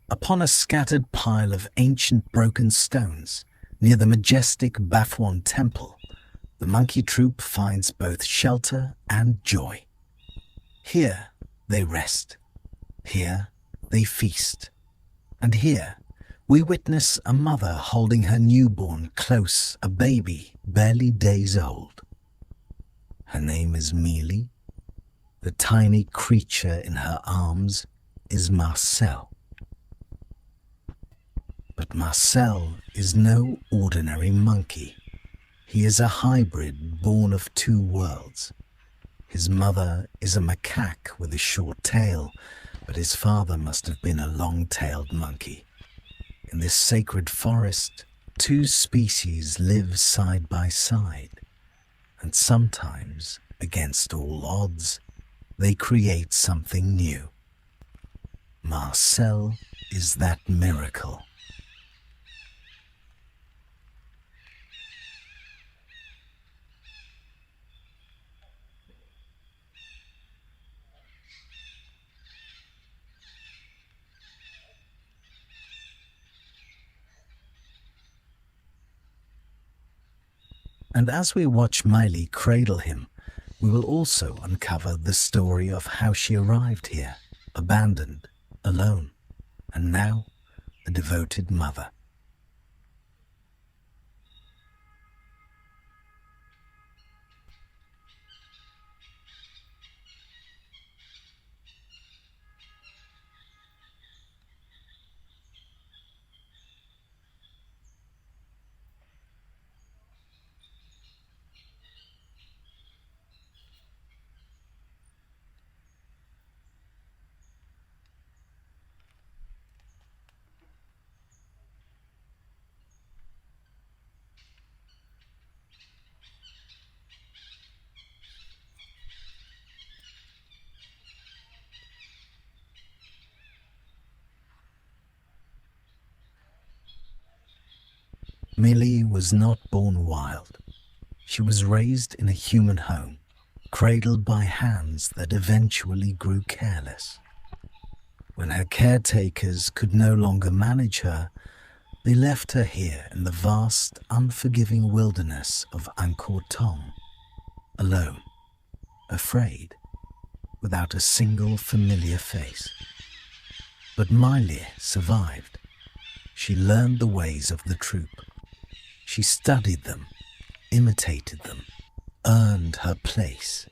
Upon a scattered pile of ancient broken stones near the majestic Baphuon Temple, the monkey troop finds both shelter and joy. Here they rest, here they feast, and here we witness a mother holding her newborn close, a baby barely days old. Her name is Miley. The tiny creature in her arms is Marcel. But Marcel is no ordinary monkey. He is a hybrid born of two worlds. His mother is a macaque with a short tail, but his father must have been a long-tailed monkey. In this sacred forest, two species live side by side, and sometimes, against all odds, they create something new. Marcel is that miracle. And as we watch Miley cradle him, we will also uncover the story of how she arrived here, abandoned, alone, and now a devoted mother. Millie was not born wild. She was raised in a human home, cradled by hands that eventually grew careless. When her caretakers could no longer manage her, they left her here in the vast, unforgiving wilderness of Angkor Thom, alone, afraid, without a single familiar face. But Miley survived. She learned the ways of the troop. She studied them, imitated them, earned her place,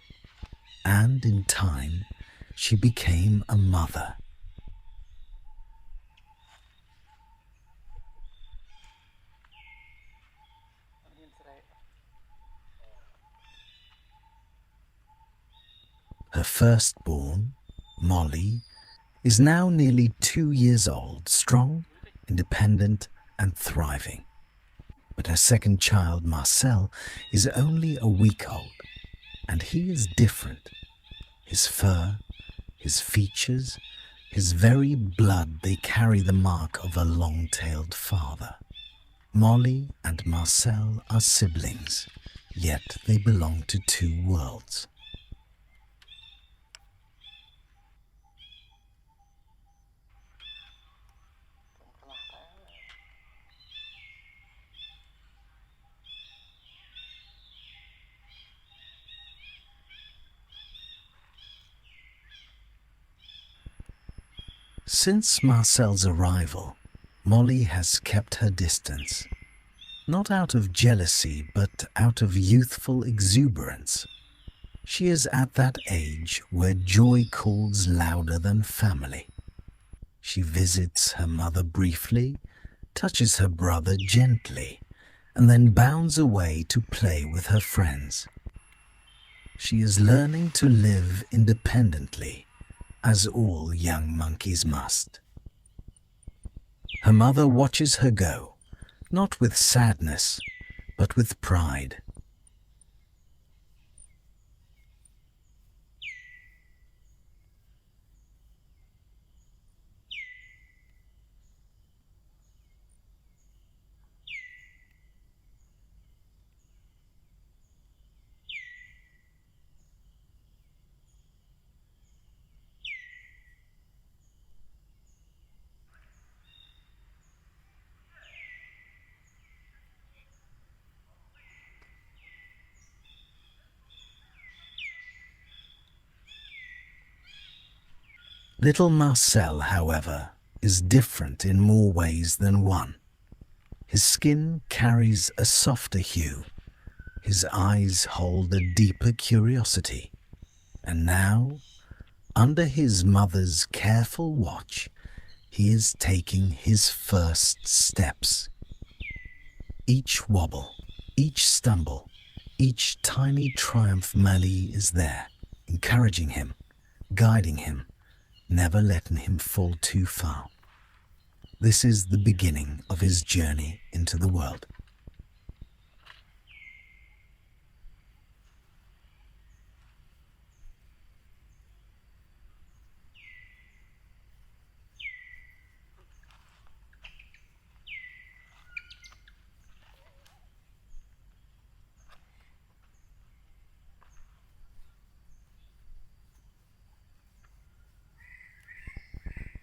and in time, she became a mother. Her firstborn, Molly, is now nearly 2 years old, strong, independent, and thriving. But her second child, Marcel, is only a week old, and he is different. His fur, his features, his very blood, they carry the mark of a long-tailed father. Molly and Marcel are siblings, yet they belong to two worlds. Since Marcel's arrival, Molly has kept her distance, not out of jealousy, but out of youthful exuberance. She is at that age where joy calls louder than family. She visits her mother briefly, touches her brother gently, and then bounds away to play with her friends. She is learning to live independently, as all young monkeys must. Her mother watches her go, not with sadness, but with pride. Little Marcel, however, is different in more ways than one. His skin carries a softer hue, his eyes hold a deeper curiosity, and now, under his mother's careful watch, he is taking his first steps. Each wobble, each stumble, each tiny triumph Miley is there, encouraging him, guiding him, never letting him fall too far. This is the beginning of his journey into the world.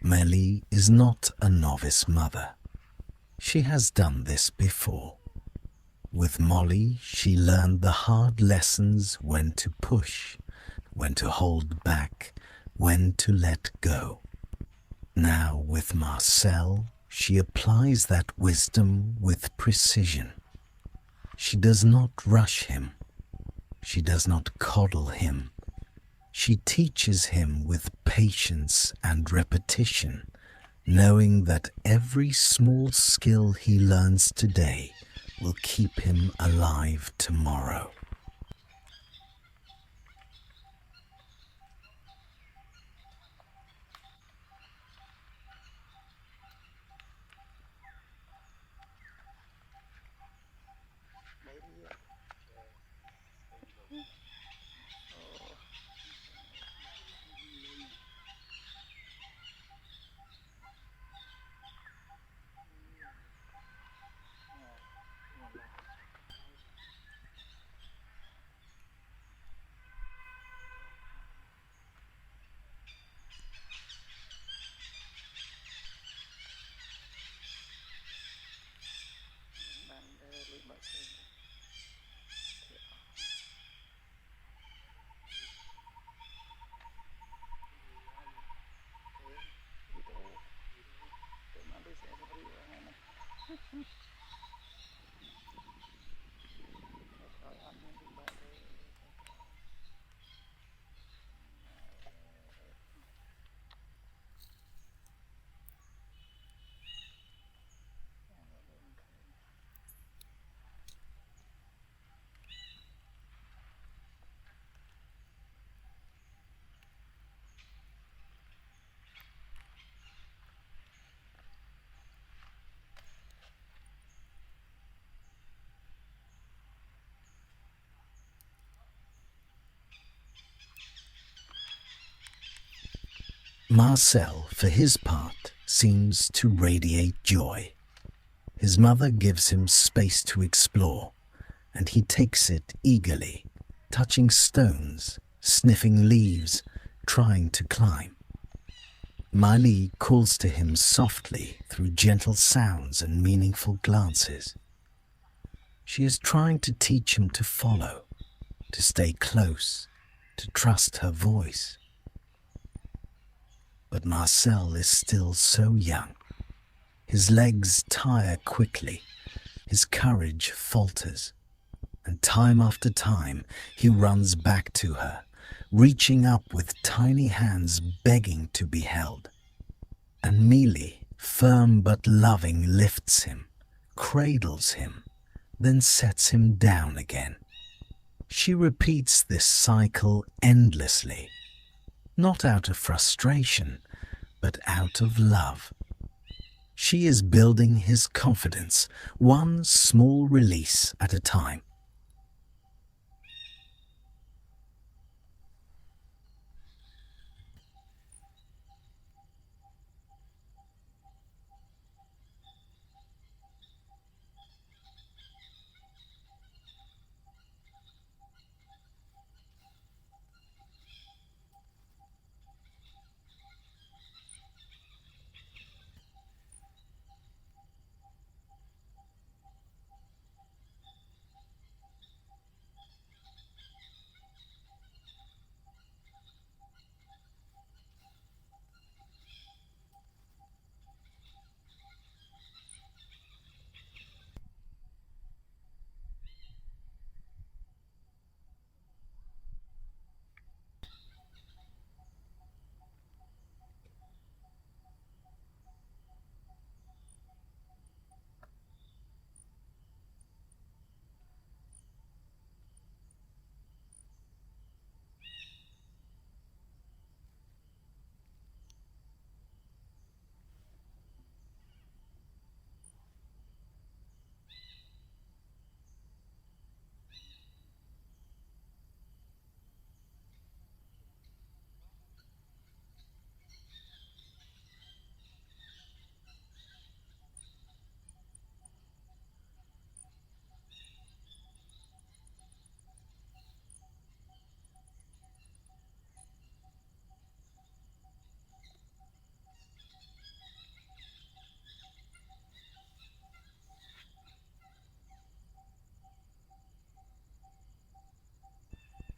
Miley is not a novice mother. She has done this before. With Molly, she learned the hard lessons: when to push, when to hold back, when to let go. Now with Marcel, she applies that wisdom with precision. She does not rush him. She does not coddle him. She teaches him with patience and repetition, knowing that every small skill he learns today will keep him alive tomorrow. Marcel, for his part, seems to radiate joy. His mother gives him space to explore, and he takes it eagerly, touching stones, sniffing leaves, trying to climb. Miley calls to him softly through gentle sounds and meaningful glances. She is trying to teach him to follow, to stay close, to trust her voice. But Marcel is still so young. His legs tire quickly, his courage falters, and time after time he runs back to her, reaching up with tiny hands begging to be held. And Miley, firm but loving, lifts him, cradles him, then sets him down again. She repeats this cycle endlessly, not out of frustration, but out of love. She is building his confidence, one small release at a time.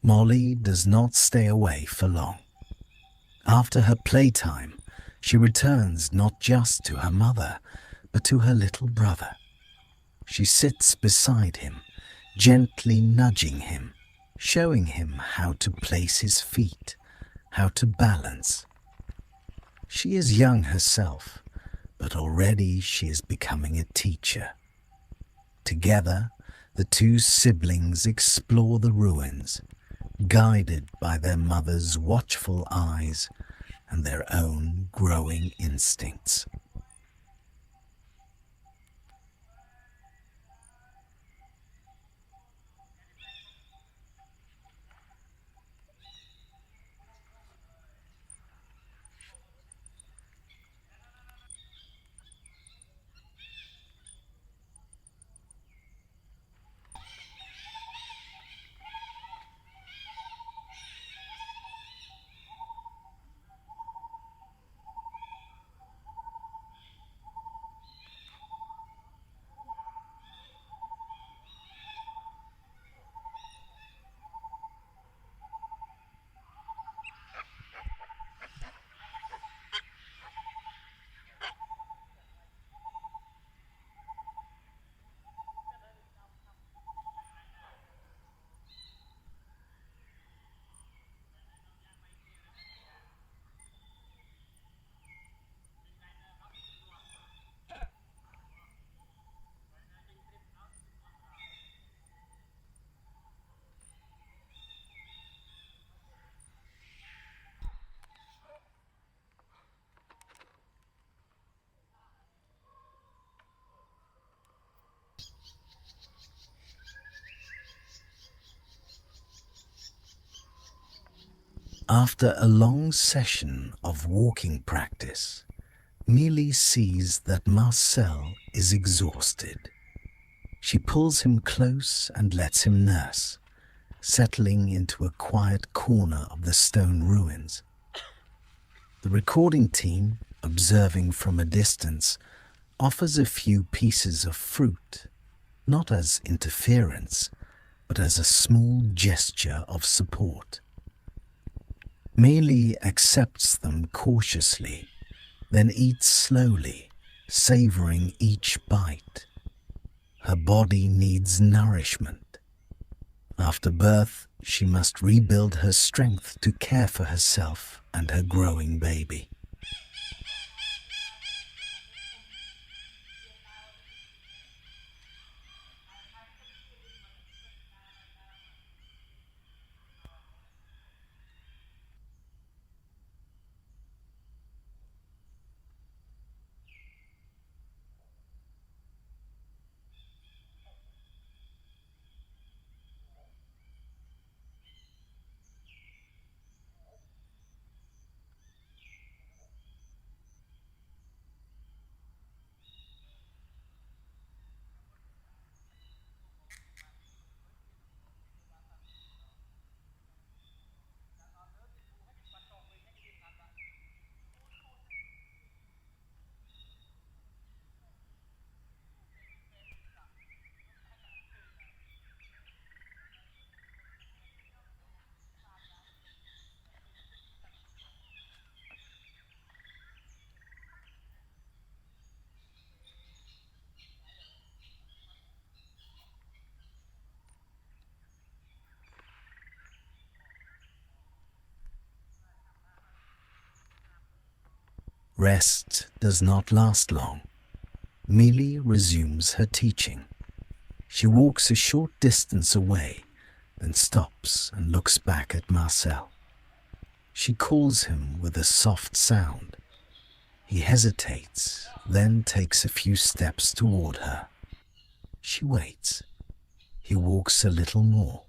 Molly does not stay away for long. After her playtime, she returns not just to her mother, but to her little brother. She sits beside him, gently nudging him, showing him how to place his feet, how to balance. She is young herself, but already she is becoming a teacher. Together, the two siblings explore the ruins, guided by their mother's watchful eyes and their own growing instincts. After a long session of walking practice, Milie sees that Marcel is exhausted. She pulls him close and lets him nurse, settling into a quiet corner of the stone ruins. The recording team, observing from a distance, offers a few pieces of fruit, not as interference, but as a small gesture of support. Miley accepts them cautiously, then eats slowly, savoring each bite. Her body needs nourishment. After birth, she must rebuild her strength to care for herself and her growing baby. Rest does not last long. Millie resumes her teaching. She walks a short distance away, then stops and looks back at Marcel. She calls him with a soft sound. He hesitates, then takes a few steps toward her. She waits. He walks a little more.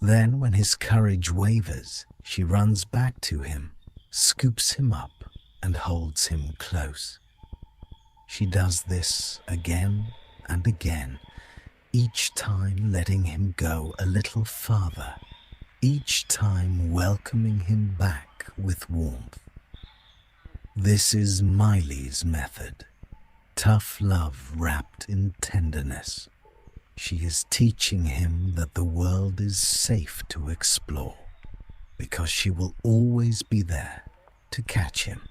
Then, when his courage wavers, she runs back to him, scoops him up, and holds him close. She does this again and again, each time letting him go a little farther, each time welcoming him back with warmth. This is Miley's method, tough love wrapped in tenderness. She is teaching him that the world is safe to explore because she will always be there to catch him.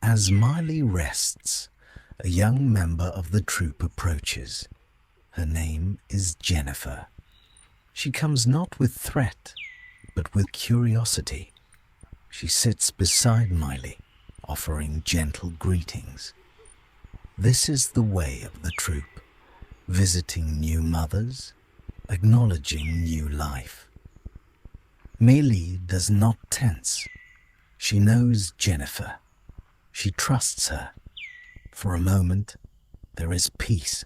As Miley rests, a young member of the troop approaches. Her name is Jennifer. She comes not with threat, but with curiosity. She sits beside Miley, offering gentle greetings. This is the way of the troop, visiting new mothers, acknowledging new life. Miley does not tense. She knows Jennifer. She trusts her. For a moment, there is peace.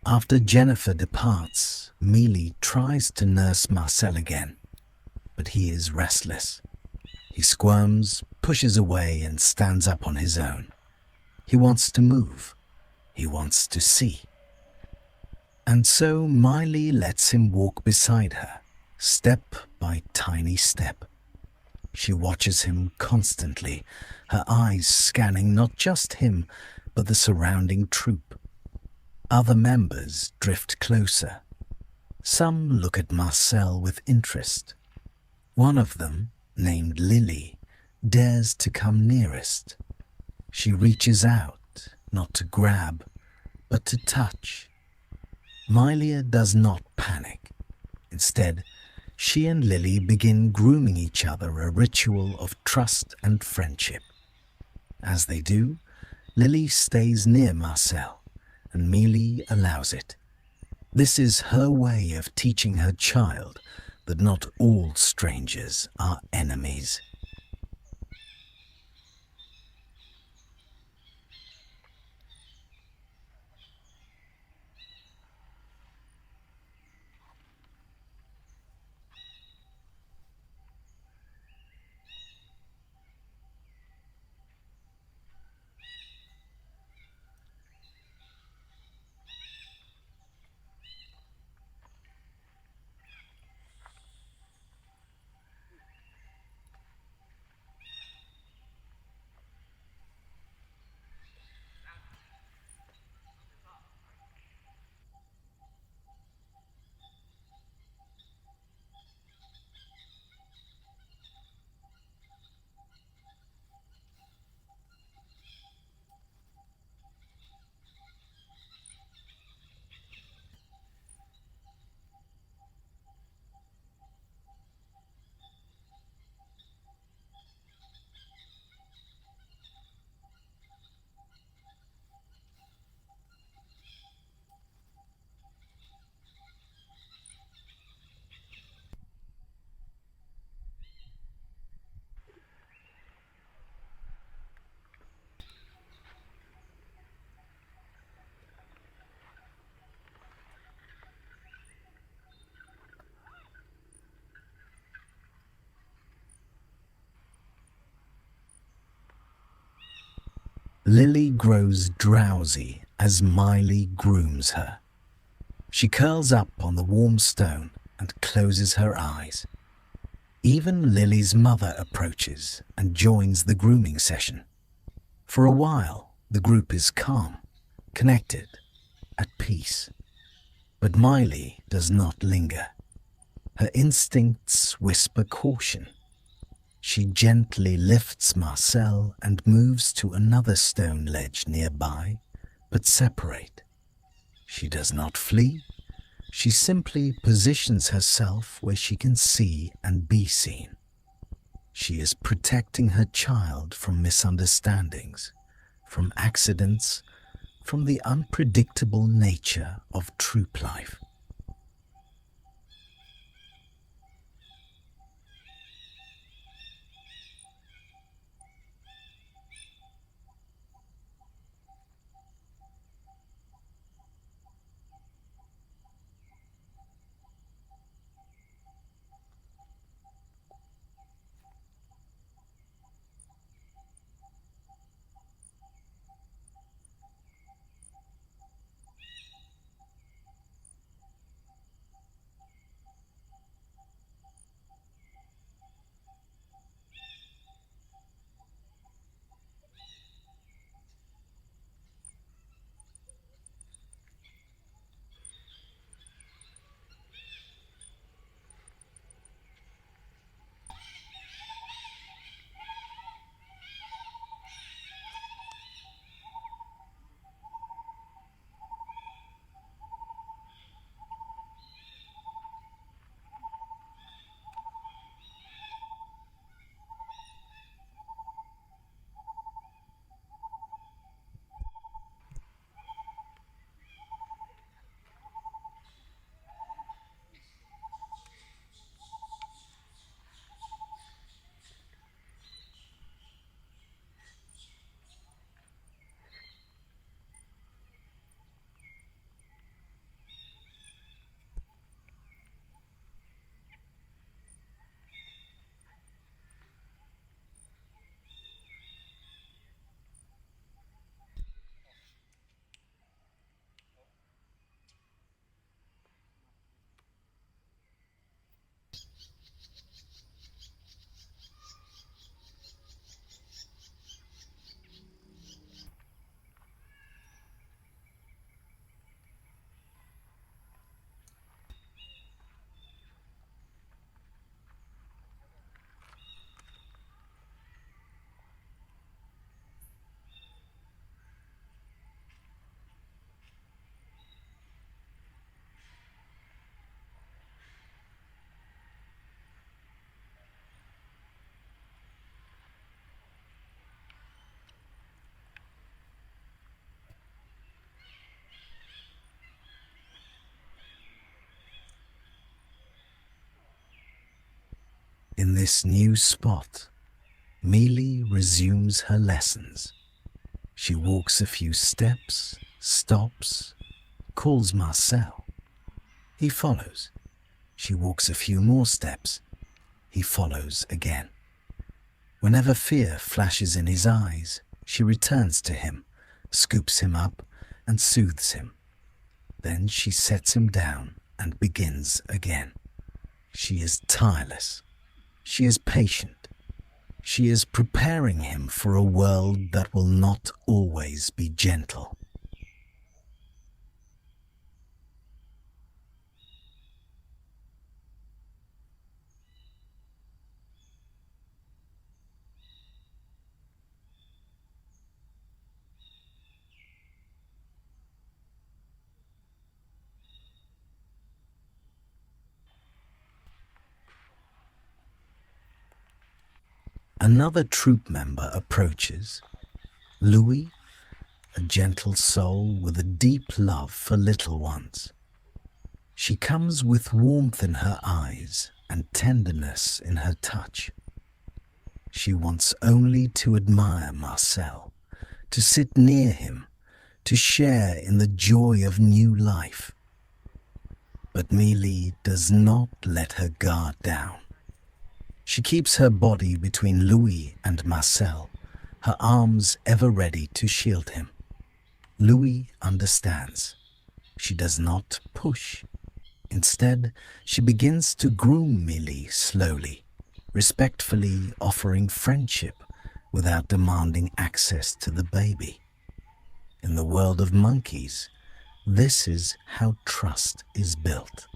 After Jennifer departs, Milie tries to nurse Marcel again, but he is restless. He squirms, pushes away, and stands up on his own. He wants to move. He wants to see. And so Miley lets him walk beside her, step by tiny step. She watches him constantly, her eyes scanning not just him, but the surrounding troop. Other members drift closer. Some look at Marcel with interest. One of them, named Lily, dares to come nearest. She reaches out, not to grab, but to touch. Miley does not panic. Instead, she and Lily begin grooming each other a ritual of trust and friendship. As they do, Lily stays near Marcel, and Milie allows it. This is her way of teaching her child that not all strangers are enemies. Lily grows drowsy as Miley grooms her. She curls up on the warm stone and closes her eyes. Even Lily's mother approaches and joins the grooming session. For a while, the group is calm, connected, at peace. But Miley does not linger. Her instincts whisper caution. She gently lifts Marcel and moves to another stone ledge nearby, but separate. She does not flee. She simply positions herself where she can see and be seen. She is protecting her child from misunderstandings, from accidents, from the unpredictable nature of troop life. In this new spot, Milie resumes her lessons. She walks a few steps, stops, calls Marcel. He follows. She walks a few more steps. He follows again. Whenever fear flashes in his eyes, she returns to him, scoops him up, and soothes him. Then she sets him down and begins again. She is tireless. She is patient. She is preparing him for a world that will not always be gentle. Another troop member approaches. Louis, a gentle soul with a deep love for little ones. She comes with warmth in her eyes and tenderness in her touch. She wants only to admire Marcel, to sit near him, to share in the joy of new life. But Milie does not let her guard down. She keeps her body between Louis and Marcel, her arms ever ready to shield him. Louis understands. She does not push. Instead, she begins to groom Milie slowly, respectfully offering friendship without demanding access to the baby. In the world of monkeys, this is how trust is built.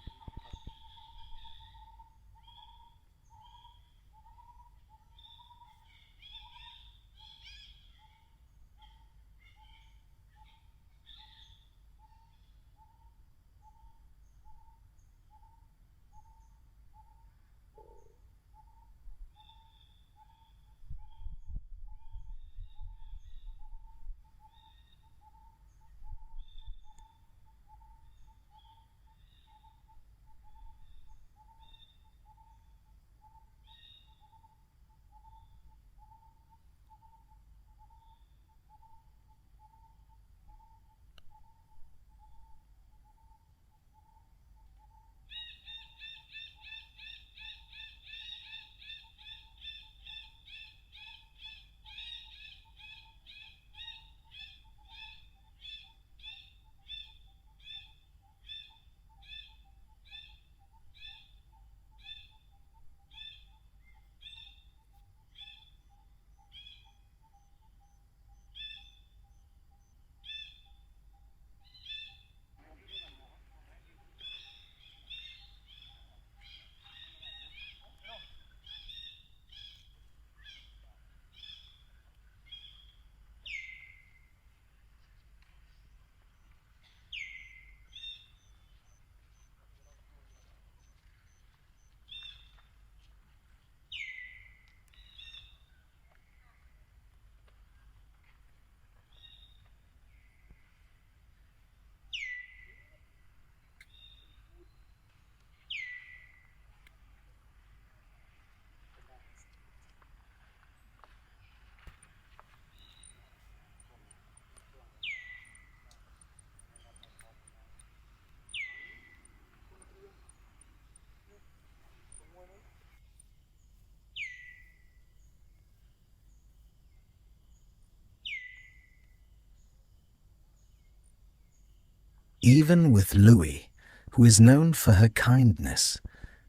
Even with Louis, who is known for her kindness,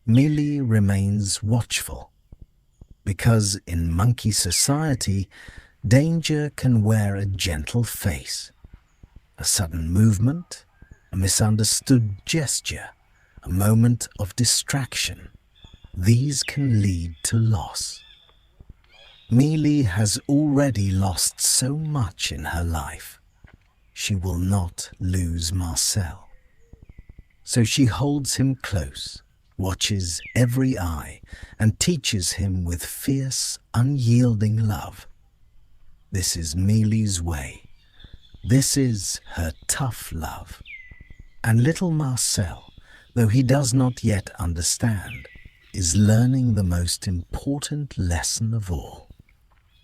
Millie remains watchful. Because in monkey society, danger can wear a gentle face. A sudden movement, a misunderstood gesture, a moment of distraction, these can lead to loss. Millie has already lost so much in her life. She will not lose Marcel. So she holds him close, watches every eye, and teaches him with fierce, unyielding love. This is Milie's way. This is her tough love. And little Marcel, though he does not yet understand, is learning the most important lesson of all,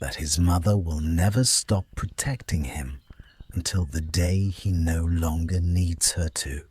that his mother will never stop protecting him until the day he no longer needs her to.